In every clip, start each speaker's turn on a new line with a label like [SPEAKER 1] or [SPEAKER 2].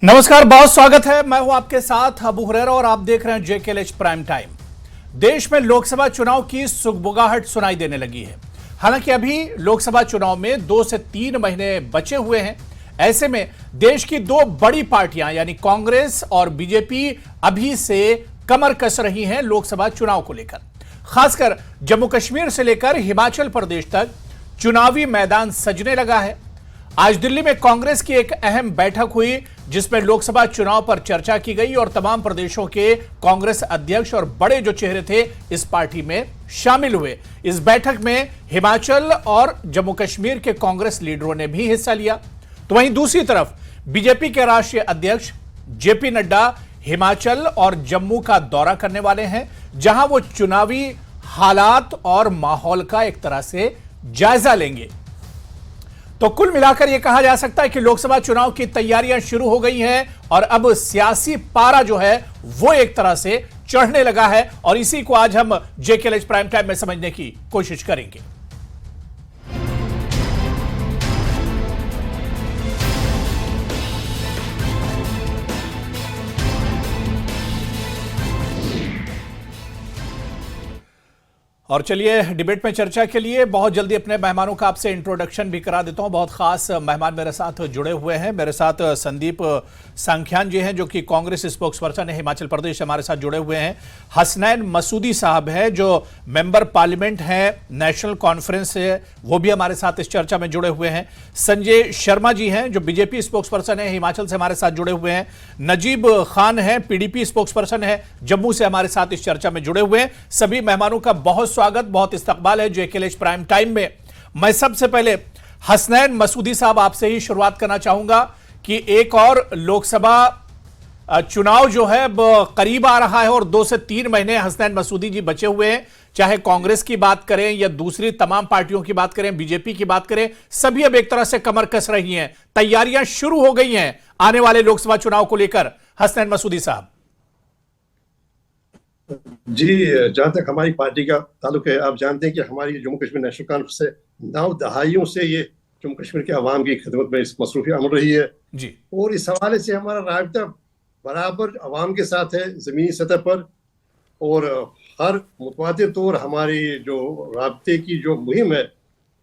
[SPEAKER 1] नमस्कार, बहुत स्वागत है। मैं हूं आपके साथ अबू हुरैरा और आप देख रहे हैं जेकेएलएच प्राइम टाइम। देश में लोकसभा चुनाव की सुगबुगाहट सुनाई देने लगी है। हालांकि अभी लोकसभा चुनाव में 2 से 3 महीने बचे हुए हैं। ऐसे में देश की 2 बड़ी पार्टियां यानी कांग्रेस और बीजेपी अभी से कमर कस रही हैं लोकसभा चुनाव को लेकर। खासकर जम्मू कश्मीर से लेकर हिमाचल प्रदेश तक चुनावी मैदान सजने लगा है। आज दिल्ली में कांग्रेस की एक अहम बैठक हुई जिसमें लोकसभा चुनाव पर चर्चा की गई और तमाम प्रदेशों के कांग्रेस अध्यक्ष और बड़े जो चेहरे थे इस पार्टी में शामिल हुए। इस बैठक में हिमाचल और जम्मू कश्मीर के कांग्रेस लीडरों ने भी हिस्सा लिया। तो वहीं दूसरी तरफ बीजेपी के राष्ट्रीय अध्यक्ष जेपी नड्डा हिमाचल और जम्मू का दौरा करने वाले हैं, जहां वो चुनावी हालात और माहौल का एक तरह से जायजा लेंगे। तो कुल मिलाकर यह कहा जा सकता है कि लोकसभा चुनाव की तैयारियां शुरू हो गई हैं और अब सियासी पारा जो है वो एक तरह से चढ़ने लगा है और इसी को आज हम जेकेएलएच प्राइम टाइम में समझने की कोशिश करेंगे। और चलिए डिबेट में चर्चा के लिए बहुत जल्दी अपने मेहमानों का आपसे इंट्रोडक्शन भी करा देता हूं। बहुत खास मेहमान मेरे साथ जुड़े हुए हैं। मेरे साथ संदीप सांख्यान जी हैं जो कि कांग्रेस स्पोक्सपर्सन है हिमाचल प्रदेश, हमारे साथ जुड़े हुए हैं। हसनैन मसूदी साहब हैं जो मेंबर पार्लियामेंट हैं नेशनल कॉन्फ्रेंस से, वो भी हमारे साथ इस चर्चा में जुड़े हुए हैं। संजय शर्मा जी हैं जो बीजेपी स्पोक्सपर्सन है हिमाचल से, हमारे साथ जुड़े हुए हैं। नजीब खान है पीडीपी स्पोक्सपर्सन है जम्मू से, हमारे साथ इस चर्चा में जुड़े हुए हैं। सभी मेहमानों का बहुत स्वागत, बहुत इस्तकबाल है जेकेएलएच प्राइम टाइम में। मैं सबसे पहले हसनैन मसूदी साहब आपसे ही शुरुआत करना चाहूंगा कि एक और लोकसभा चुनाव जो है करीब आ रहा है और 2 से 3 महीने हसनैन मसूदी जी बचे हुए हैं। चाहे कांग्रेस की बात करें या दूसरी तमाम पार्टियों की बात करें, बीजेपी की बात करें, सभी अब एक तरह से कमर कस रही हैं। तैयारियां शुरू हो गई हैं आने वाले लोकसभा चुनाव को लेकर। हसनैन मसूदी साहब
[SPEAKER 2] जी, जहां तक हमारी पार्टी का ताल्लुक है, आप जानते हैं कि हमारी जम्मू कश्मीर नेशनल कॉन्फ्रेंस से 9 दहाइयों से ये जम्मू कश्मीर के अवाम की खिदमत में मसरूफी अमल रही है
[SPEAKER 1] जी।
[SPEAKER 2] और इस हवाले से हमारा राब्ता बराबर अवाम के साथ है जमीनी सतह पर, और हर मुतवातिर तौर हमारी जो राब्ते की जो मुहिम है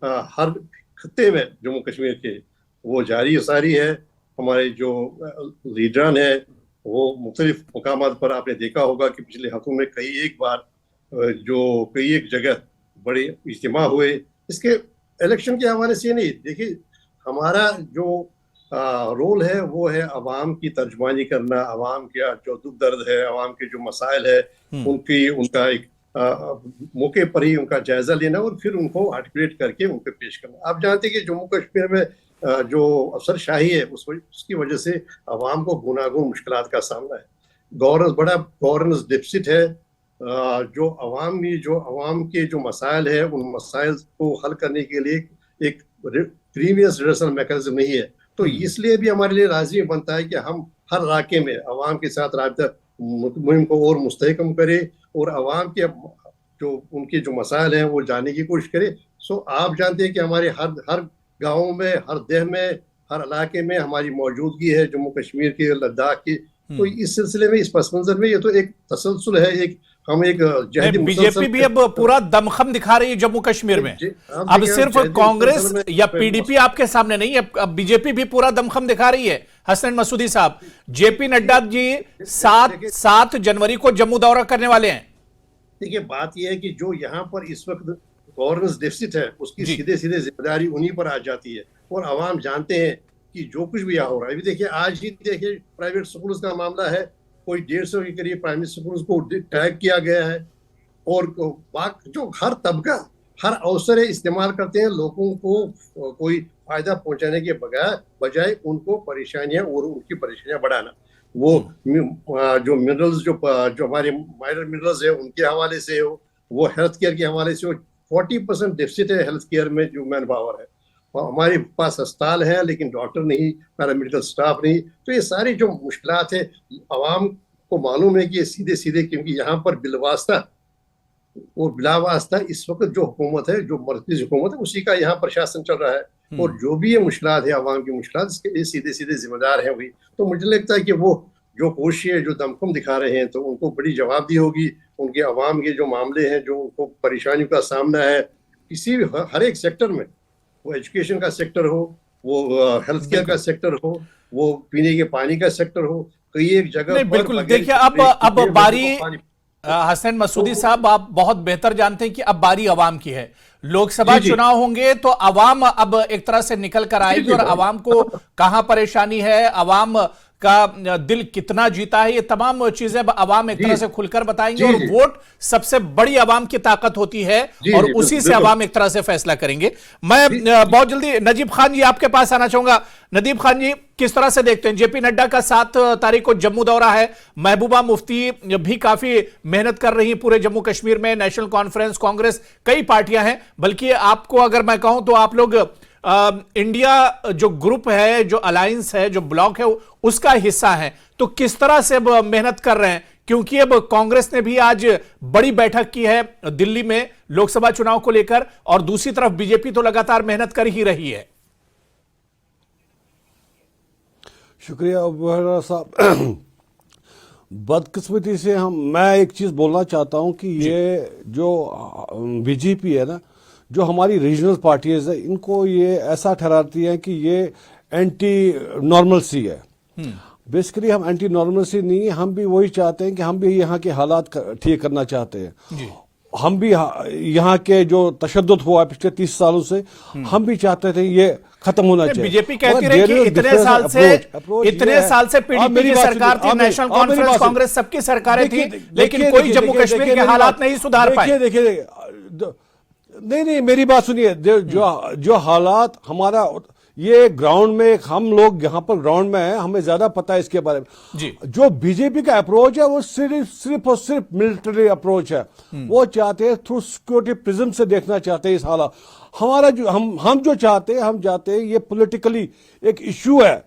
[SPEAKER 2] हर खत्ते में जम्मू कश्मीर के वो जारी सारी है। हमारे जो लीडरान है वो मुख्तलिफ मकामात पर आपने देखा होगा कि पिछले हफ्तों में कई एक जगह बड़े इज्तिमा हुए। इसके इलेक्शन के हवाले से नहीं, देखिए हमारा जो रोल है वो है अवाम की तर्जमानी करना, अवाम का जो दुख दर्द है, अवाम के जो मसाइल है उनका एक मौके पर ही उनका जायजा लेना और फिर उनको आर्टिकुलेट करके उनको पेश करना। आप जानते हैं कि जम्मू कश्मीर में जो अफसरशाही है उसकी वजह से अवाम को गुनागुन मुश्किलात का सामना है। गवर्नेंस डिफिसिट है। जो अवाम के जो मसाइल है उन मसाइल को हल करने के लिए एक प्रीवियस रिहर्सल मैकेनिज्म नहीं है। तो इसलिए भी हमारे लिए लाज़मी बनता है कि हम हर इलाके में अवाम के साथ राब्ता मुहिम को और मुस्तहकम करें और अवाम के उनके जो मसाइल हैं वो जानने की कोशिश करें। सो आप जानते हैं कि हमारे हर गाँव में, हर देह में, हर इलाके में हमारी मौजूदगी है जम्मू कश्मीर के, लद्दाख की। तो इस सिलसिले में, इस पस मंजर में ये तो एक तसलसल है,
[SPEAKER 1] बीजेपी भी अब पूरा दमखम दिखा रही है जम्मू कश्मीर में। अब सिर्फ कांग्रेस या पीडीपी आपके सामने नहीं है, अब बीजेपी भी पूरा दमखम दिखा रही है। हसनैन मसूदी साहब, जेपी नड्डा जी 7 जनवरी को जम्मू दौरा करने वाले हैं।
[SPEAKER 2] देखिए बात यह है कि जो यहाँ पर इस वक्त गवर्नेंस डेफिसिट है उसकी सीधे जिम्मेदारी उन्हीं पर आ जाती है और अवाम जानते हैं कि जो कुछ भी यहाँ हो रहा है। अभी देखिए आज ही देखिए प्राइवेट स्कूल्स का मामला है, कोई 150 के करीब प्राइवेट स्कूल्स को टैग किया गया है और जो हर तबका हर अवसर इस्तेमाल करते हैं लोगों को कोई फायदा पहुंचाने के बजाय उनको परेशानियां और उनकी परेशानियां बढ़ाना। वो जो मिनरल्स जो हमारे माइनर मिनरल्स है उनके हवाले से हो, वो हेल्थ केयर के हवाले से हो। 40% डेफिसिट है हेल्थ केयर में, जो मैन पावर है। हमारे पास अस्पताल है लेकिन डॉक्टर नहीं, पैरामेडिकल स्टाफ नहीं। तो ये सारी जो मुश्किलात है अवाम को मालूम है कि ये सीधे क्योंकि यहाँ पर बिलवास्ता और बिला वास्ता इस वक्त जो हुकूमत है, जो मरकजी हुकूमत है, उसी का यहाँ प्रशासन चल रहा है। और जो भी ये मुश्किलात है, आवाम की मुश्किलात, इसके ये सीधे सीधे जिम्मेदार हैं वही। तो मुझे लगता है कि वो जो कोशिश, जो दमखम दिखा रहे हैं, तो उनको बड़ी जवाबदेही होगी। उनके अवाम के जो मामले हैं, जो उनको परेशानियों का सामना है किसी भी हर एक सेक्टर में, वो एजुकेशन का सेक्टर हो, वो हेल्थ केयर का सेक्टर हो, वो पीने के पानी का सेक्टर हो, कई एक जगह
[SPEAKER 1] नहीं,
[SPEAKER 2] पर
[SPEAKER 1] बिल्कुल।
[SPEAKER 2] बगैर
[SPEAKER 1] देखिए, अब
[SPEAKER 2] लोगों
[SPEAKER 1] बारी
[SPEAKER 2] को पानी।
[SPEAKER 1] हसन मसूदी साहब, आप बहुत बेहतर जानते हैं कि अब बारी अवाम की है। लोकसभा
[SPEAKER 2] जी जी
[SPEAKER 1] चुनाव होंगे तो अवाम अब एक तरह से निकल कर
[SPEAKER 2] जी
[SPEAKER 1] आएगी,
[SPEAKER 2] जी
[SPEAKER 1] और अवाम को कहां परेशानी है, अवाम का दिल कितना जीता है, ये तमाम चीजें अब अवाम एक
[SPEAKER 2] जी
[SPEAKER 1] तरह से खुलकर बताएंगे।
[SPEAKER 2] जी
[SPEAKER 1] और
[SPEAKER 2] जी
[SPEAKER 1] वोट सबसे बड़ी अवाम की ताकत होती है,
[SPEAKER 2] जी
[SPEAKER 1] और
[SPEAKER 2] जी
[SPEAKER 1] उसी से
[SPEAKER 2] बिल्कुल
[SPEAKER 1] अवाम एक तरह से फैसला करेंगे। मैं
[SPEAKER 2] जी
[SPEAKER 1] बहुत जल्दी नजीब खान जी आपके पास आना चाहूंगा। नजीब खान जी, किस तरह से देखते हैं, जेपी नड्डा का 7 तारीख को जम्मू दौरा है, महबूबा मुफ्ती भी काफी मेहनत कर रही है पूरे जम्मू कश्मीर में, नेशनल कॉन्फ्रेंस, कांग्रेस, कई पार्टियां हैं। बल्कि आपको अगर मैं कहूं तो आप लोग इंडिया जो ग्रुप है, जो अलायंस है, जो ब्लॉक है, उसका हिस्सा है। तो किस तरह से अब मेहनत कर रहे हैं, क्योंकि अब कांग्रेस ने भी आज बड़ी बैठक की है दिल्ली में लोकसभा चुनाव को लेकर, और दूसरी तरफ बीजेपी तो लगातार मेहनत कर ही रही है।
[SPEAKER 3] शुक्रिया अबू साहब। बदकिस्मती से मैं एक चीज़ बोलना चाहता हूं कि ये जो बीजेपी है ना, जो हमारी रीजनल पार्टीज है, इनको ये ऐसा ठहराती है कि ये एंटी नॉर्मलसी है। बेसिकली हम एंटी नॉर्मलसी नहीं है, हम भी वही चाहते हैं कि हम भी यहाँ के हालात ठीक करना चाहते हैं। हम भी यहाँ के जो तशद्दुद हुआ है पिछले 30 सालों से, हम भी चाहते थे ये खत्म होना चाहिए।
[SPEAKER 1] बीजेपी कहती रही कि इतने साल से पीडीपी की सरकार थी, नेशनल कॉन्फ्रेंस, कांग्रेस, सबकी सरकारें थी, लेकिन कोई जम्मू कश्मीर के हालात नहीं सुधार पाए।
[SPEAKER 3] देखिए, नहीं, मेरी बात सुनिए। जो हालात हमारा, ये ग्राउंड में, हम लोग यहाँ पर ग्राउंड में हैं, हमें ज्यादा पता है इसके बारे में
[SPEAKER 1] जी।
[SPEAKER 3] जो बीजेपी का अप्रोच है वो सिर्फ और सिर्फ मिलिट्री अप्रोच है। वो चाहते हैं थ्रू सिक्योरिटी प्रिज्म से देखना चाहते हैं इस हालात। हमारा जो हम जो चाहते हैं, हम चाहते हैं ये पॉलिटिकली एक इश्यू है।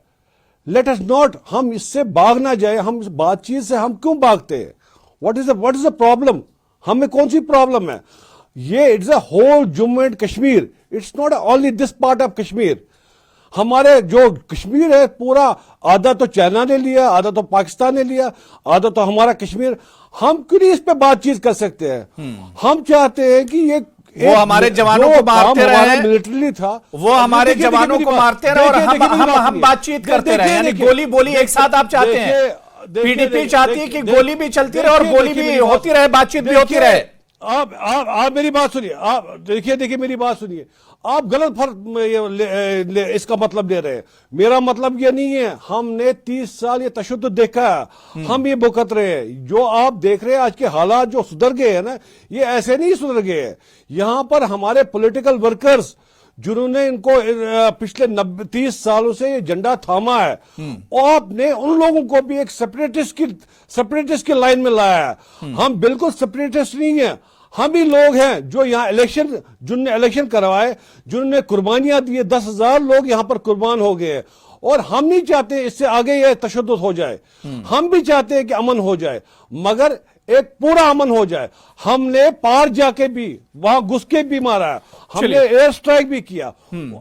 [SPEAKER 3] लेट अस नॉट, हम इससे भाग ना जाए। हम इस बातचीत से हम क्यों भागते हैं? What is the problem? हमें कौन सी प्रॉब्लम है? ये it's a whole Jammu and Kashmir, it's not only this part of Kashmir. हमारे जो कश्मीर है पूरा, आधा तो चाइना ने लिया, आधा तो पाकिस्तान ने लिया, आधा तो हमारा कश्मीर। हम क्यों नहीं इस पे बातचीत कर सकते हैं? हम चाहते हैं कि ये
[SPEAKER 1] वो हमारे जवानों को मारते रहे,
[SPEAKER 3] मिलिट्री था,
[SPEAKER 1] वो हमारे जवानों को मारते रहे, और हम बातचीत करते रहे, यानी गोली बोली एक साथ आप चाहते हैं। पीडीपी चाहती है कि गोली भी चलती रहे और गोली भी होती रहे, बातचीत भी होती रहे।
[SPEAKER 3] आप मेरी बात सुनिए। आप देखिए मेरी बात सुनिए। आप गलत फर्क इसका मतलब ले रहे हैं। मेरा मतलब ये नहीं है। हमने 30 साल ये तशद्दुद देखा है, हम ये भुगत रहे हैं। जो आप देख रहे हैं आज के हालात जो सुधर गए हैं ना, ये ऐसे नहीं सुधर गए हैं। यहां पर हमारे पॉलिटिकल वर्कर्स जिन्होंने इनको पिछले 30 सालों से ये झंडा थामा है, और आपने उन लोगों को भी एक सेपरेटिस्ट की लाइन में लाया है। हम बिल्कुल सेपरेटिस्ट नहीं है। हम ही लोग हैं जो यहाँ जिन्होंने इलेक्शन करवाए, जिन्होंने कुर्बानियां दी, 10,000 लोग यहाँ पर कुर्बान हो गए। और हम नहीं चाहते इससे आगे ये तशद्दुद हो जाए। हम भी चाहते हैं कि अमन हो जाए, मगर एक पूरा अमन हो जाए। हमने पार जाके भी, वहां घुस के भी मारा है, हमने एयर स्ट्राइक भी किया,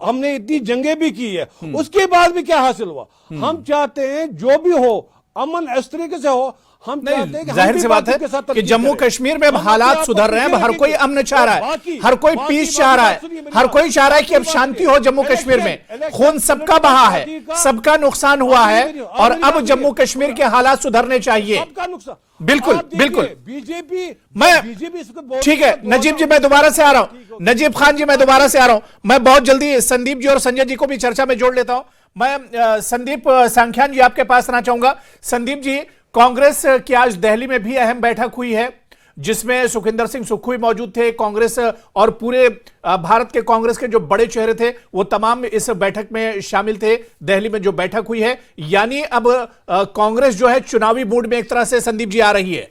[SPEAKER 3] हमने इतनी जंगें भी की है, उसके बाद भी क्या हासिल हुआ? हम चाहते हैं जो भी हो अमन इस तरीके से हो। हम चाहते हैं कि
[SPEAKER 1] जाहिर सी बात है कि जम्मू कश्मीर में हालात सुधर रहे हैं, हर कोई अमन चाह रहा है, हर कोई पीस चाह रहा है, हर कोई चाह रहा है कि अब शांति हो जम्मू कश्मीर में। खून सबका बहा है, सबका नुकसान हुआ है, और अब जम्मू कश्मीर के हालात सुधरने चाहिए। बिल्कुल बिल्कुल। मैं ठीक है नजीब जी, मैं दोबारा से आ रहा हूं। नजीब खान जी, मैं दोबारा से आ रहा हूं। मैं बहुत जल्दी संदीप जी और संजय जी को भी चर्चा में जोड़ लेता हूं। मैं संदीप सांख्यान जी आपके पास आना चाहूंगा। संदीप जी, कांग्रेस की आज दिल्ली में भी अहम बैठक हुई है, जिसमें सुखविंदर सिंह सुक्खू मौजूद थे। कांग्रेस और पूरे भारत के कांग्रेस के जो बड़े चेहरे थे वो तमाम इस बैठक में शामिल थे। दिल्ली में जो बैठक हुई है, यानी अब कांग्रेस जो है चुनावी मूड में एक तरह से संदीप जी आ रही है।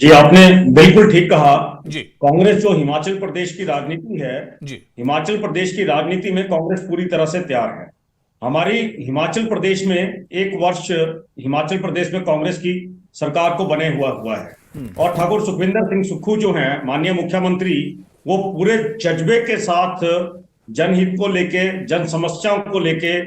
[SPEAKER 4] जी, आपने बिल्कुल ठीक कहा
[SPEAKER 1] जी।
[SPEAKER 4] कांग्रेस जो हिमाचल प्रदेश की राजनीति है
[SPEAKER 1] जी,
[SPEAKER 4] हिमाचल प्रदेश की राजनीति में कांग्रेस पूरी तरह से तैयार है। हमारी हिमाचल प्रदेश में एक वर्ष हिमाचल प्रदेश में कांग्रेस की सरकार को बने हुआ है। और ठाकुर सुखविंदर सिंह सुक्खू जो हैं माननीय मुख्यमंत्री, वो पूरे जज्बे के साथ जनहित को लेके, जन समस्याओं को लेके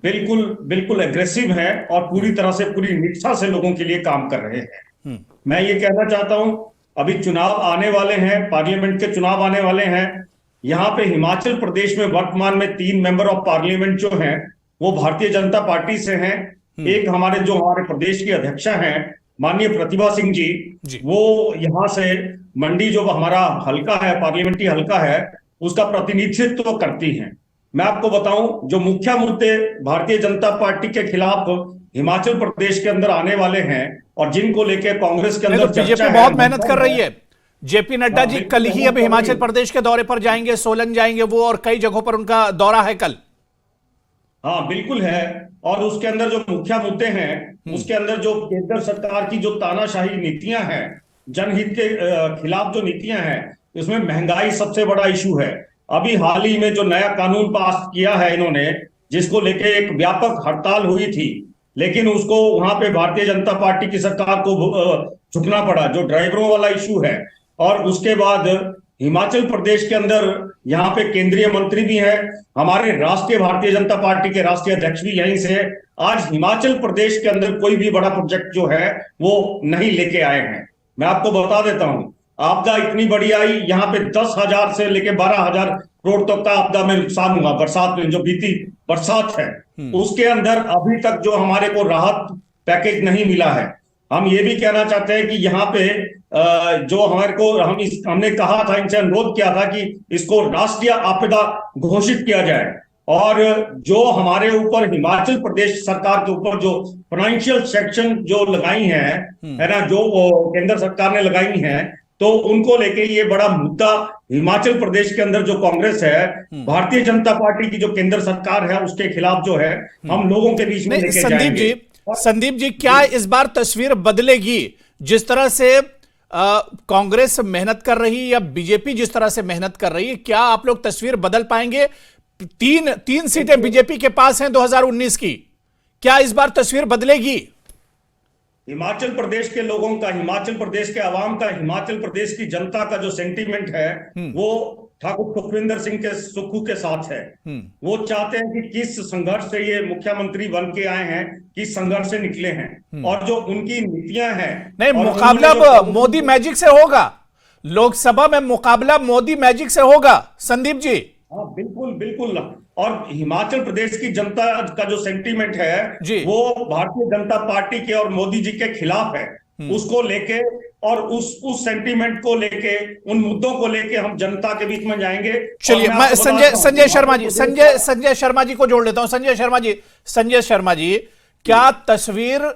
[SPEAKER 4] बिल्कुल बिल्कुल एग्रेसिव है और पूरी तरह से, पूरी निष्ठा से लोगों के लिए काम कर रहे हैं। मैं ये कहना चाहता हूं, अभी चुनाव आने वाले हैं, पार्लियामेंट के चुनाव आने वाले हैं। यहाँ पे हिमाचल प्रदेश में वर्तमान में 3 मेंबर ऑफ पार्लियामेंट जो हैं वो भारतीय जनता पार्टी से हैं। एक हमारे प्रदेश की अध्यक्षा हैं माननीय प्रतिभा सिंह जी, वो यहाँ से मंडी जो हमारा हल्का है, पार्लियामेंट्री हल्का है, उसका प्रतिनिधित्व करती हैं। मैं आपको बताऊं, जो मुख्य मुद्दे भारतीय जनता पार्टी के खिलाफ हिमाचल प्रदेश के अंदर आने वाले हैं और जिनको लेकर कांग्रेस के अंदर
[SPEAKER 1] बीजेपी बहुत मेहनत कर रही है। जेपी नड्डा जी कल ही अब हिमाचल प्रदेश के दौरे पर जाएंगे, सोलन जाएंगे वो, और कई जगहों पर उनका दौरा है कल।
[SPEAKER 4] हाँ बिल्कुल है। और उसके अंदर जो मुख्य मुद्दे हैं, उसके अंदर जो केंद्र सरकार की जो तानाशाही नीतियां हैं, जनहित के खिलाफ जो नीतियां हैं, उसमें महंगाई सबसे बड़ा इशू है। अभी हाल ही में जो नया कानून पास किया है इन्होंने, जिसको लेके एक व्यापक हड़ताल हुई थी, लेकिन उसको वहां पे भारतीय जनता पार्टी की सरकार को झुकना पड़ा, जो ड्राइवरों वाला इशू है। और उसके बाद हिमाचल प्रदेश के अंदर यहाँ पे केंद्रीय मंत्री भी हैं, हमारे राष्ट्रीय भारतीय जनता पार्टी के राष्ट्रीय अध्यक्ष भी यहीं से। आज हिमाचल प्रदेश के अंदर कोई भी बड़ा प्रोजेक्ट जो है वो नहीं लेके आए हैं। मैं आपको बता देता हूं, आपदा इतनी बड़ी आई, यहाँ पे 10,000 से लेके 12,000 करोड़ तक का आपदा में नुकसान हुआ। बरसात में जो बीती बरसात है, उसके अंदर अभी तक जो हमारे को राहत पैकेज नहीं मिला है। हम ये भी कहना चाहते हैं कि यहाँ पे जो हमारे को हमने कहा था, इनसे अनुरोध किया था कि इसको राष्ट्रीय आपदा घोषित किया जाए। और जो हमारे ऊपर हिमाचल प्रदेश सरकार के ऊपर जो फाइनेंशियल सेक्शन जो लगाई है ना, जो केंद्र सरकार ने लगाई है, तो उनको लेके ये बड़ा मुद्दा हिमाचल प्रदेश के अंदर जो कांग्रेस है, भारतीय जनता पार्टी की जो केंद्र सरकार है, उसके खिलाफ जो है हम लोगों के बीच में लेके जाएंगे।
[SPEAKER 1] संदीप जी, क्या इस बार तस्वीर बदलेगी? जिस तरह से कांग्रेस मेहनत कर रही है या बीजेपी जिस तरह से मेहनत कर रही है, क्या आप लोग तस्वीर बदल पाएंगे? तीन सीटें बीजेपी के पास हैं 2019 की, क्या इस बार तस्वीर बदलेगी?
[SPEAKER 4] हिमाचल प्रदेश के लोगों का, हिमाचल प्रदेश के आवाम का, हिमाचल प्रदेश की जनता का जो सेंटीमेंट है वो ठाकुर सुखविंदर सिंह के सुक्खू के साथ है। वो चाहते हैं कि किस संघर्ष से ये मुख्यमंत्री बन के आए हैं, किस संघर्ष से निकले हैं, और जो उनकी नीतियां हैं।
[SPEAKER 1] नहीं, मुकाबला मोदी मैजिक से होगा, लोकसभा में मुकाबला मोदी मैजिक से होगा संदीप जी।
[SPEAKER 4] हाँ बिल्कुल बिल्कुल। और हिमाचल प्रदेश की जनता का जो सेंटीमेंट है वो भारतीय जनता पार्टी के और मोदी जी के खिलाफ है। उसको लेके और उस सेंटीमेंट को लेके, उन मुद्दों को लेके हम जनता के बीच में जाएंगे।
[SPEAKER 1] चलिए, मैं संजय शर्मा जी को जोड़ लेता हूं। संजय शर्मा जी, क्या तस्वीर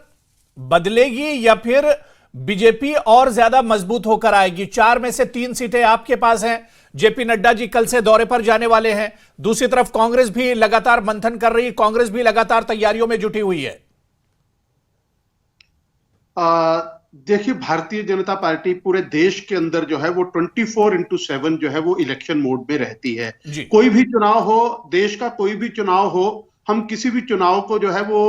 [SPEAKER 1] बदलेगी या फिर बीजेपी और ज्यादा मजबूत होकर आएगी? 4 में से 3 सीटें आपके पास हैं, जेपी नड्डा जी कल से दौरे पर जाने वाले हैं, दूसरी तरफ कांग्रेस भी लगातार मंथन कर रही है, कांग्रेस भी लगातार तैयारियों में जुटी हुई है।
[SPEAKER 5] देखिए, भारतीय जनता पार्टी पूरे देश के अंदर जो है वो 24/7 जो है वो इलेक्शन मोड में रहती है। कोई भी चुनाव हो, देश का कोई भी चुनाव हो, हम किसी भी चुनाव को जो है वो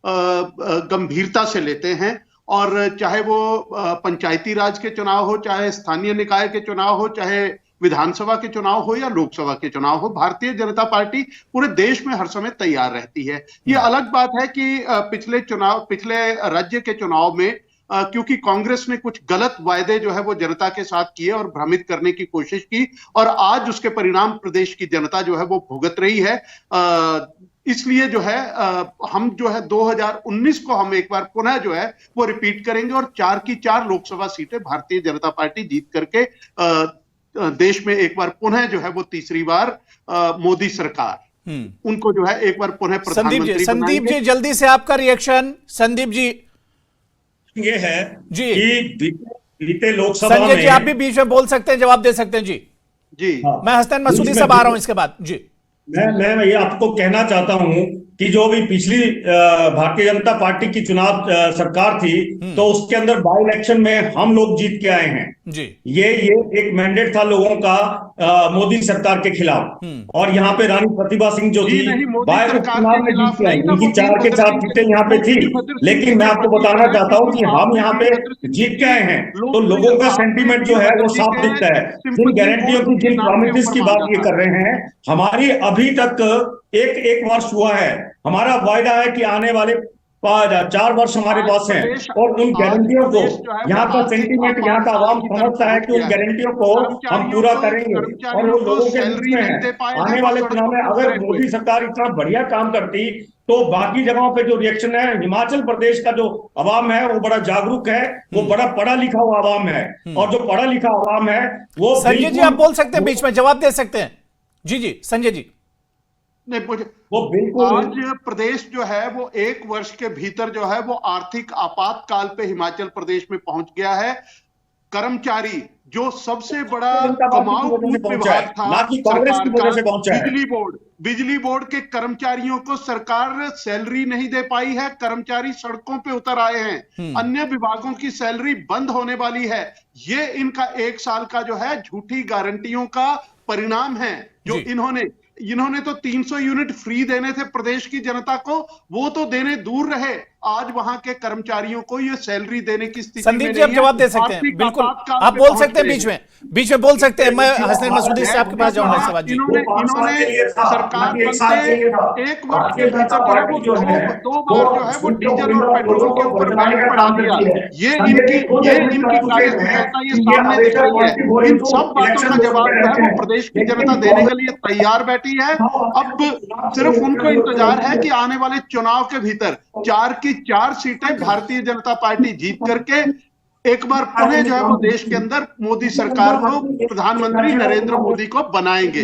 [SPEAKER 5] गंभीरता से लेते हैं। और चाहे वो पंचायती राज के चुनाव हो, चाहे स्थानीय निकाय के चुनाव हो, चाहे विधानसभा के चुनाव हो या लोकसभा के चुनाव हो, भारतीय जनता पार्टी पूरे देश में हर समय तैयार रहती है। ये अलग बात है कि पिछले राज्य के चुनाव में क्योंकि कांग्रेस ने कुछ गलत वायदे जो है वो जनता के साथ किए और भ्रमित करने की कोशिश की, और आज उसके परिणाम प्रदेश की जनता जो है वो भुगत रही है। इसलिए जो है हम जो है 2019 को हम एक बार पुनः जो है वो रिपीट करेंगे और 4 की 4 लोकसभा सीटें भारतीय जनता पार्टी जीत करके देश में एक बार पुनः जो है वो तीसरी बार मोदी सरकार उनको जो है एक बार पुनः प्रधानमंत्री।
[SPEAKER 1] संदीप जी, जल्दी से आपका रिएक्शन। संदीप जी,
[SPEAKER 4] ये है
[SPEAKER 1] जी
[SPEAKER 4] कि बीते लोकसभा
[SPEAKER 1] संजय जी, आप भी बीच में बोल सकते हैं, जवाब दे सकते हैं। जी
[SPEAKER 5] हाँ।
[SPEAKER 1] मैं हसनैन मसूदी साहब आ रहा हूं इसके बाद। जी
[SPEAKER 4] मैं ये आपको कहना चाहता हूं कि जो भी पिछली भारतीय जनता पार्टी की चुनाव सरकार थी, तो उसके अंदर बाई इलेक्शन में हम लोग जीत के आए हैं
[SPEAKER 1] जी।
[SPEAKER 4] ये एक मैंडेट था लोगों का मोदी सरकार के खिलाफ। और यहाँ पे रानी प्रतिभा सिंह जो थी बाय चुनाव में जीत के आई, उनकी 4 के 4 सीटें यहाँ पे थी। लेकिन मैं आपको बताना चाहता हूँ कि हम यहाँ पे जीत के आए हैं, तो लोगों का सेंटीमेंट जो है वो साफ दिखता है। जिन गारंटियों की, जिन प्रॉमिसेस की बात ये कर रहे हैं, हमारी अभी तक एक वर्ष हुआ है। हमारा वायदा है कि आने वाले 4 वर्ष हमारे पास हैं, और उन गारंटियों को यहाँ का सेंटीमेंट, यहाँ का आवाम समझता है कि उन गारंटियों को हम पूरा करेंगे। और वो लोगों के बीच में है। आने वाले चुनाव में अगर मोदी सरकार इतना बढ़िया काम करती तो बाकी जगहों पे जो रिएक्शन है, हिमाचल प्रदेश का जो अवाम है वो बड़ा जागरूक है, वो बड़ा पढ़ा लिखा हुआ अवाम है, और जो पढ़ा लिखा अवाम है वो।
[SPEAKER 1] संजय जी, आप बोल सकते हैं, बीच में जवाब दे सकते हैं। जी संजय जी।
[SPEAKER 5] नहीं, मुझे
[SPEAKER 4] वो बिल्कुल
[SPEAKER 5] आज प्रदेश जो है वो 1 वर्ष के भीतर जो है वो आर्थिक आपातकाल पे हिमाचल प्रदेश में पहुंच गया है। कर्मचारी जो सबसे बड़ा कमाऊ विभाग था, बिजली बोर्ड के कर्मचारियों को सरकार सैलरी नहीं दे पाई है, कर्मचारी सड़कों पे उतर आए हैं, अन्य विभागों की सैलरी बंद होने वाली है। ये इनका 1 साल का जो है झूठी गारंटियों का परिणाम है। जो इन्होंने तो 300 यूनिट फ्री देने थे प्रदेश की जनता को, वो तो देने दूर रहे। आज वहां के कर्मचारियों को ये सैलरी देने की स्थिति
[SPEAKER 1] संदीप जी, आप जवाब दे सकते हैं, बिल्कुल आप बोल सकते हैं, बीच में बोल सकते हैं। मैं हसनैन मसूदी साहब के पास जाऊंगा सवाल जी।
[SPEAKER 5] इन्होंने सरकार बनते 1 वर्ष के भीतर जो है वो 2 बार जो है वो डीजल और पेट्रोल के ऊपर बैन बढ़ा दिया। ये इनकी कार्यक्षमता ये सामने दिख रही है। इन सब बातों का जवाब जो है वो प्रदेश की जनता देने के लिए तैयार बैठी है। अब सिर्फ उनको इंतजार है कि आने वाले चुनाव के भीतर 4 की 4 सीटें भारतीय जनता पार्टी जीत करके एक बार पुनः जो है वो देश के अंदर मोदी सरकार को, प्रधानमंत्री नरेंद्र मोदी को बनाएंगे।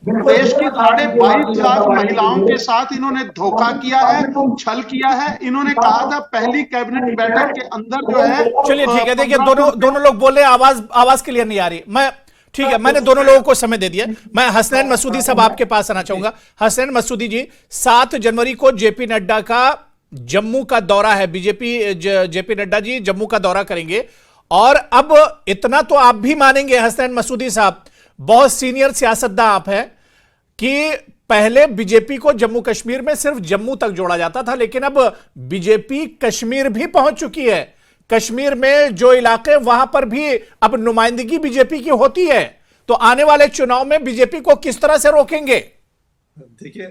[SPEAKER 5] प्रदेश की 22.5 लाख महिलाओं के साथ इन्होंने धोखा किया है, छल किया है। इन्होंने कहा था पहली कैबिनेट बैठक के अंदर जो है।
[SPEAKER 1] चलिए ठीक है, देखिए दोनों लोग बोल रहे हैं, आवाज क्लियर नहीं आ रही। मैं ठीक है, मैंने दोनों लोगों को समय दे दिया। मैं हसनैन मसूदी साहब आपके पास आना चाहूंगा। हसनैन मसूदी जी, 7 जनवरी को जेपी नड्डा का जम्मू का दौरा है। जेपी नड्डा जी जम्मू का दौरा करेंगे, और अब इतना तो आप भी मानेंगे हसनैन मसूदी साहब, बहुत सीनियर सियासतदान आप हैं, कि पहले बीजेपी को जम्मू कश्मीर में सिर्फ जम्मू तक जोड़ा जाता था, लेकिन अब बीजेपी कश्मीर भी पहुंच चुकी है। कश्मीर में जो इलाके, वहां पर भी अब नुमाइंदगी बीजेपी की होती है। तो आने वाले चुनाव में बीजेपी को किस तरह से रोकेंगे?
[SPEAKER 2] देखिए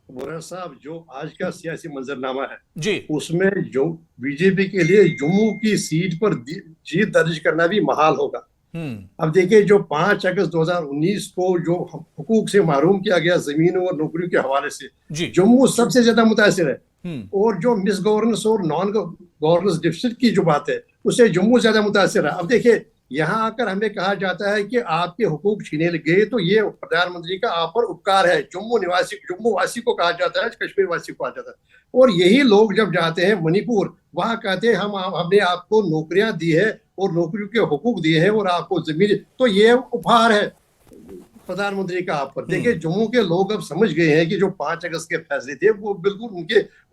[SPEAKER 2] मोहरा साहब, जो आज का सियासी मंजरनामा है
[SPEAKER 1] जी, उसमें
[SPEAKER 2] जो बीजेपी के लिए जम्मू की सीट पर जीत दर्ज करना भी महाल होगा। अब देखिए, जो 5 अगस्त 2019 को जो हुकूक से महरूम किया गया जमीनों और नौकरियों के हवाले से, जम्मू सबसे ज्यादा मुतासिर है। और जो मिस गवर्नेंस और नॉन गवर्नेंस डिफिसिट की जो बात है, उससे जम्मू ज्यादा मुतासिर है। अब देखिए, यहाँ आकर हमें कहा जाता है कि आपके हुकूक छीने गए, तो ये प्रधानमंत्री का आप पर उपकार है। जम्मू वासी को कहा जाता है, कश्मीर वासी को कहा जाता है। और यही लोग जब जाते हैं मणिपुर, वहां कहते हैं हमने आपको नौकरियां दी है और नौकरियों के हुकूक दिए हैं और आपको जमीन, तो ये उपहार है प्रधानमंत्री का आप पर। देखिए, जम्मू के लोग अब समझ गए हैं कि जो 5 अगस्त के फैसले थे वो बिल्कुल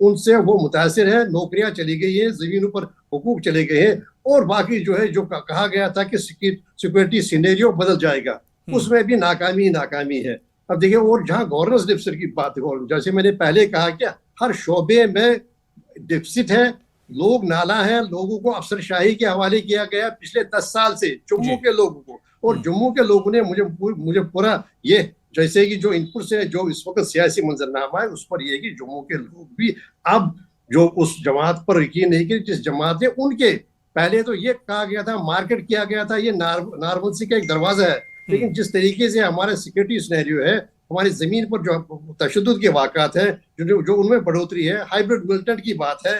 [SPEAKER 2] उनसे वो मुतासिर है। नौकरियां चली गई हैं, जमीनों पर हुकूक चले गए हैं, और बाकी जो है जो कहा गया था कि सिक्योरिटी सिनेरियो बदल जाएगा, उसमें भी नाकामी है। अब देखिए, और जहां गवर्नेंस डिफिसिट की बात है, जैसे मैंने पहले कहा कि हर शोबे में डिफिसिट है, लोग नाला है, लोगों को अफसरशाही के हवाले किया गया पिछले 10 साल से जम्मू के लोगों को। और जम्मू के लोगों ने मुझे पूरा ये, जैसे कि जो इनपुट से जो इस वक्त सियासी मंजरनामा है उस पर यह कि जम्मू के लोग भी अब जो उस जमात पर यकीन नहीं कि जिस जमात है उनके, पहले तो ये कहा गया था, मार्केट किया गया था, ये नारबंसी का एक दरवाजा है। लेकिन जिस तरीके से हमारा सिक्योरिटी सिनेरियो है, हमारी जमीन पर जो तशद्दुद के वाक़ात हैं, जो उनमें बढ़ोतरी है, हाइब्रिड मिलिटेंट की बात है,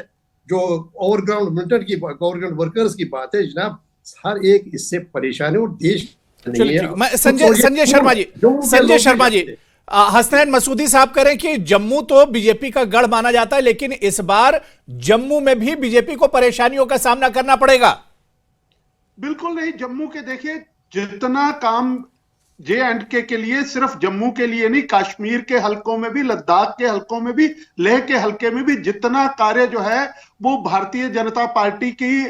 [SPEAKER 2] जो ओवरग्राउंड मिलिटेंट की, ओवरग्राउंड वर्कर्स की बात है, जनाब हर एक इससे परेशान है। और देश नहीं है।
[SPEAKER 1] संजय शर्मा जी, हसनैन मसूदी साहब करें कि जम्मू तो बीजेपी का गढ़ माना जाता है, लेकिन इस बार जम्मू में भी बीजेपी को परेशानियों का सामना करना पड़ेगा।
[SPEAKER 5] बिल्कुल नहीं। जम्मू के देखिए जितना काम J&K के लिए, सिर्फ जम्मू के लिए नहीं, कश्मीर के हलकों में भी, लद्दाख के हलकों में भी, लेह के हलके में भी जितना कार्य जो है वो भारतीय जनता पार्टी की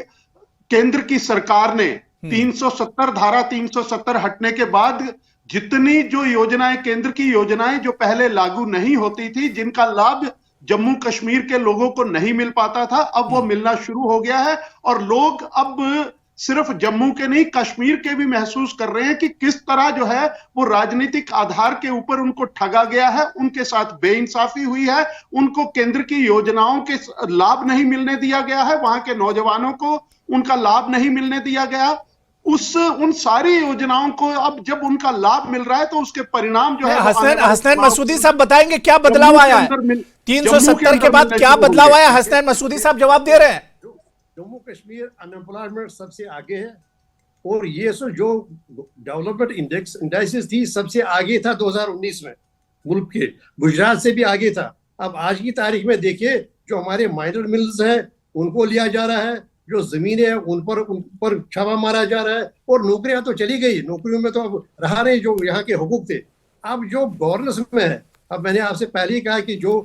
[SPEAKER 5] केंद्र की सरकार ने 370 धारा 370 हटने के बाद जितनी जो योजनाएं, केंद्र की योजनाएं जो पहले लागू नहीं होती थी, जिनका लाभ जम्मू कश्मीर के लोगों को नहीं मिल पाता था, अब वो मिलना शुरू हो गया है। और लोग अब सिर्फ जम्मू के नहीं, कश्मीर के भी महसूस कर रहे हैं कि किस तरह जो है वो राजनीतिक आधार के ऊपर उनको ठगा गया है, उनके साथ बेइंसाफी हुई है, उनको केंद्र की योजनाओं के लाभ नहीं मिलने दिया गया है, वहां के नौजवानों को उनका लाभ नहीं मिलने दिया गया। उन सारी योजनाओं को अब जब उनका लाभ मिल रहा है तो उसके परिणाम जो है
[SPEAKER 1] हसनैन मसूदी साहब बताएंगे क्या बदलाव आया है 370 के बाद, क्या बदलाव आया? हसनैन मसूदी साहब जवाब दे रहे हैं।
[SPEAKER 2] जम्मू कश्मीर अनएम्प्लॉयमेंट सबसे आगे है और ये जो डेवलपमेंट इंडेक्स थी सबसे आगे था 2019 में मुल्क के, गुजरात से भी आगे था। अब आज की तारीख में देखिए जो हमारे माइनर मिल्स हैं उनको लिया जा रहा है, जो जमीनें हैं उन पर छापा मारा जा रहा है, और नौकरियां तो चली गई, नौकरियों में तो अब रहा नहीं जो यहाँ के हुकूक थे। अब जो गवर्नेंस में है, अब मैंने आपसे पहले ही कहा कि जो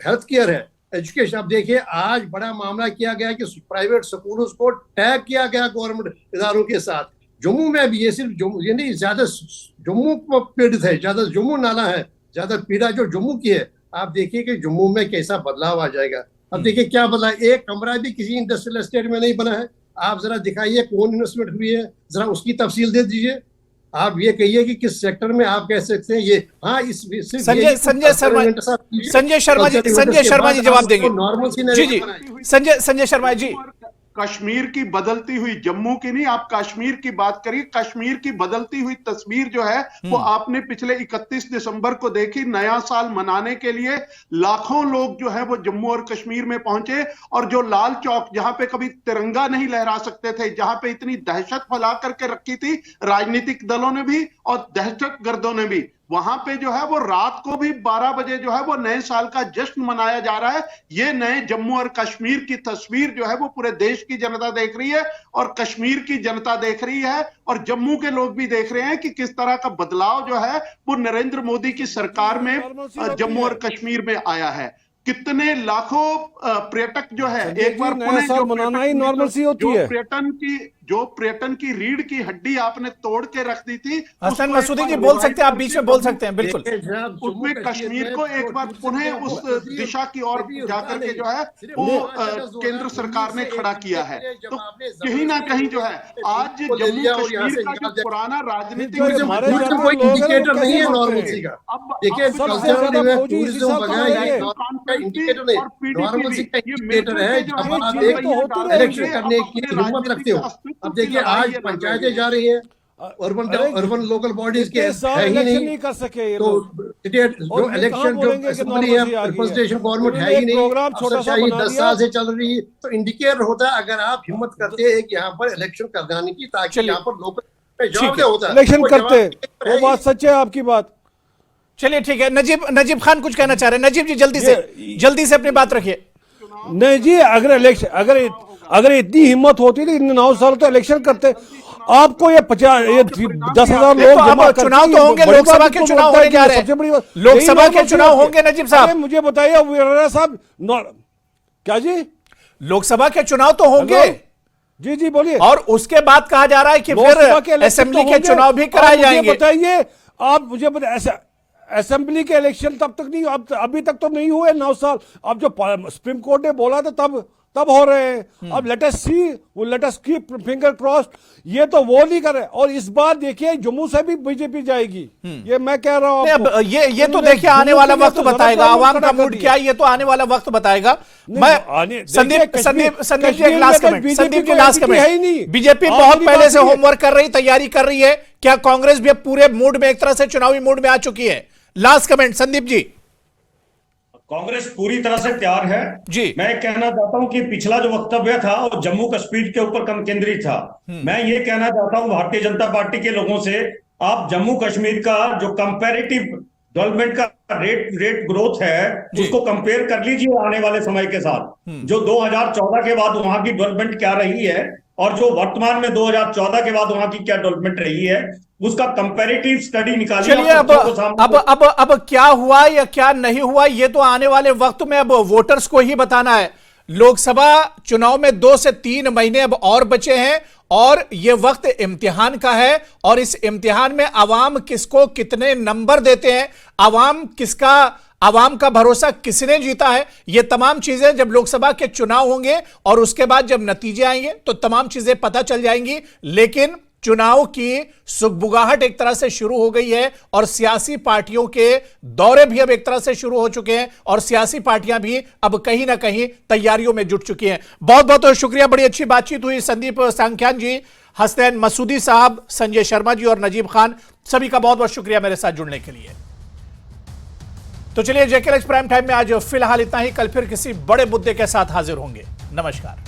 [SPEAKER 2] हेल्थ केयर है, एजुकेशन, अब देखिए आज बड़ा मामला किया गया कि प्राइवेट स्कूलों को टैग किया गया गवर्नमेंट इदारों के साथ। जम्मू में भी ये सिर्फ ये नहीं, ज्यादा जम्मू पीड़ित है, ज्यादा जम्मू नाला है, ज्यादा पीड़ा जो जम्मू की है। आप देखिए कि जम्मू में कैसा बदलाव आ जाएगा। अब देखिए क्या बदला, एक कमरा भी किसी इंडस्ट्रियल एस्टेट में नहीं बना है। आप जरा दिखाइए कौन इन्वेस्टमेंट हुई है, जरा उसकी तफसील दे दीजिए। आप ये कहिए कि किस सेक्टर में आप कह सकते हैं ये, हाँ इस
[SPEAKER 1] संजय शर्मा जी जवाब देंगे।
[SPEAKER 2] नॉर्मल
[SPEAKER 1] जी जी संजय शर्मा जी।
[SPEAKER 5] कश्मीर की बदलती हुई, जम्मू की नहीं, आप कश्मीर की बात करिए। कश्मीर की बदलती हुई तस्वीर जो है वो आपने पिछले 31 दिसंबर को देखी। नया साल मनाने के लिए लाखों लोग जो है वो जम्मू और कश्मीर में पहुंचे, और जो लाल चौक जहां पे कभी तिरंगा नहीं लहरा सकते थे, जहां पे इतनी दहशत फैला करके रखी थी राजनीतिक दलों ने भी और दहशतगर्दों ने भी, वहां पे जो है वो रात को भी 12 बजे जो है वो नए साल का जश्न मनाया जा रहा है। ये नए जम्मू और कश्मीर की तस्वीर जो है वो पूरे देश की जनता देख रही है और कश्मीर की जनता देख रही है, और जम्मू के लोग भी देख रहे हैं कि किस तरह का बदलाव जो है वो नरेंद्र मोदी की सरकार में जम्मू और कश्मीर में आया है। कितने लाखों पर्यटक जो है, एक बार
[SPEAKER 3] नया साल मनाना ही नॉर्मल सी होती है।
[SPEAKER 5] जो पर्यटन की रीढ़ की हड्डी आपने तोड़ के रख दी थी।
[SPEAKER 1] हसन मसूदी जी बोल सकते हैं, आप बीच में बोल सकते हैं, बिल्कुल।
[SPEAKER 5] उसमें कश्मीर को एक बार पुनः उस दिशा की ओर जाकर के जो है वो केंद्र सरकार ने खड़ा किया है। तो कहीं ना कहीं जो है आज जम्मू कश्मीर का जो पुराना राजनीतिक
[SPEAKER 2] कोई इंडिकेटर नहीं है नॉर्मलसी का। देखिए इंडिकेटर नहीं, नॉर्मलसी का इंडिकेटर है जब आप एक इलेक्शन करने की हिम्मत रखते हो। अब देखिए आज पंचायतें जा रही हैं, अर्बन लोकल बॉडीज के है ही नहीं
[SPEAKER 3] कर सके,
[SPEAKER 2] तो जो इलेक्शन जो असेंबली है रिप्रेजेंटेशन गवर्नमेंट है ही नहीं, अफसरशाही 10 साल से चल रही है। तो इंडिकेटर होता है अगर आप हिम्मत करते हैं कि यहाँ पर इलेक्शन कराने की, ताकि यहाँ पर लोकल जवाब होता है
[SPEAKER 3] इलेक्शन करते, वो बात सच है आपकी बात।
[SPEAKER 1] चलिए ठीक है, नजीब खान कुछ कहना चाह रहे हैं। नजीब जी जल्दी से अपनी बात रखिए।
[SPEAKER 3] नहीं जी, अगर इतनी हिम्मत होती थी 9 साल तो इलेक्शन करते। आपको ये 10,000 लोग जमा,
[SPEAKER 1] चुनाव तो होंगे, लोकसभा के चुनाव होने जा रहे हैं, लोकसभा के चुनाव होंगे। नजीब साहब
[SPEAKER 3] मुझे बताइए, वीरेंद्र साहब क्या जी,
[SPEAKER 1] लोकसभा के चुनाव तो होंगे?
[SPEAKER 3] जी जी बोलिए।
[SPEAKER 1] और उसके बाद कहा जा रहा है कि फिर असेंबली के चुनाव भी कराए जाएंगे।
[SPEAKER 3] बताइए आप मुझे, ऐसा असेंबली के इलेक्शन तब तक नहीं, अभी तक तो नहीं हुए 9 साल। अब जो सुप्रीम कोर्ट ने बोला था तब हो रहे हैं। अब let us keep finger crossed. ये तो वो नहीं कर रहे। और इस बार देखिए जम्मू से भी बीजेपी जाएगी, ये मैं कह रहा हूं।
[SPEAKER 1] अब ये तो देखिए आने वाला वक्त बताएगा, आवाम का मूड क्या है ये तो आने वाला वक्त बताएगा। मैं संदीप जी एक लास्ट कमेंट
[SPEAKER 3] है ही नहीं।
[SPEAKER 1] बीजेपी बहुत पहले से होमवर्क कर रही, तैयारी कर रही है। क्या कांग्रेस भी अब पूरे मूड में, एक तरह से चुनावी मूड में आ चुकी है? Last comment Sandeep ji.
[SPEAKER 4] कांग्रेस पूरी तरह से तैयार है
[SPEAKER 1] जी।
[SPEAKER 4] मैं कहना चाहता हूं कि पिछला जो वक्तव्य था वो जम्मू कश्मीर के ऊपर कम केंद्रित था। मैं ये कहना चाहता हूं भारतीय जनता पार्टी के लोगों से, आप जम्मू कश्मीर का जो कंपैरेटिव डेवलपमेंट का रेट ग्रोथ है उसको कंपेयर कर लीजिए आने वाले समय के साथ। जो 2014 के बाद वहां की डेवलपमेंट क्या रही है और जो वर्तमान में 2014 के बाद वहां की क्या डेवलपमेंट रही है, उसका कंपैरेटिव स्टडी निकालिए।
[SPEAKER 1] चलिए, अब क्या हुआ या क्या नहीं हुआ ये तो आने वाले वक्त में अब वोटर्स को ही बताना है। लोकसभा चुनाव में 2 से 3 महीने अब और बचे हैं और ये वक्त इम्तिहान का है, और इस इम्तिहान में आवाम किसको कितने नंबर देते हैं, आवाम का भरोसा किसने जीता है, ये तमाम चीजें जब लोकसभा के चुनाव होंगे और उसके बाद जब नतीजे आएंगे तो तमाम चीजें पता चल जाएंगी। लेकिन चुनाव की सुगबुगाहट एक तरह से शुरू हो गई है और सियासी पार्टियों के दौरे भी अब एक तरह से शुरू हो चुके हैं और सियासी पार्टियां भी अब कहीं ना कहीं तैयारियों में जुट चुकी हैं। बहुत बहुत शुक्रिया, बड़ी अच्छी बातचीत हुई। संदीप सांख्यान जी, हसनैन मसूदी साहब, संजय शर्मा जी और नजीब खान, सभी का बहुत बहुत शुक्रिया मेरे साथ जुड़ने के लिए। तो चलिए, जेकेएलएच प्राइम टाइम में आज फिलहाल इतना ही। कल फिर किसी बड़े मुद्दे के साथ हाजिर होंगे। नमस्कार।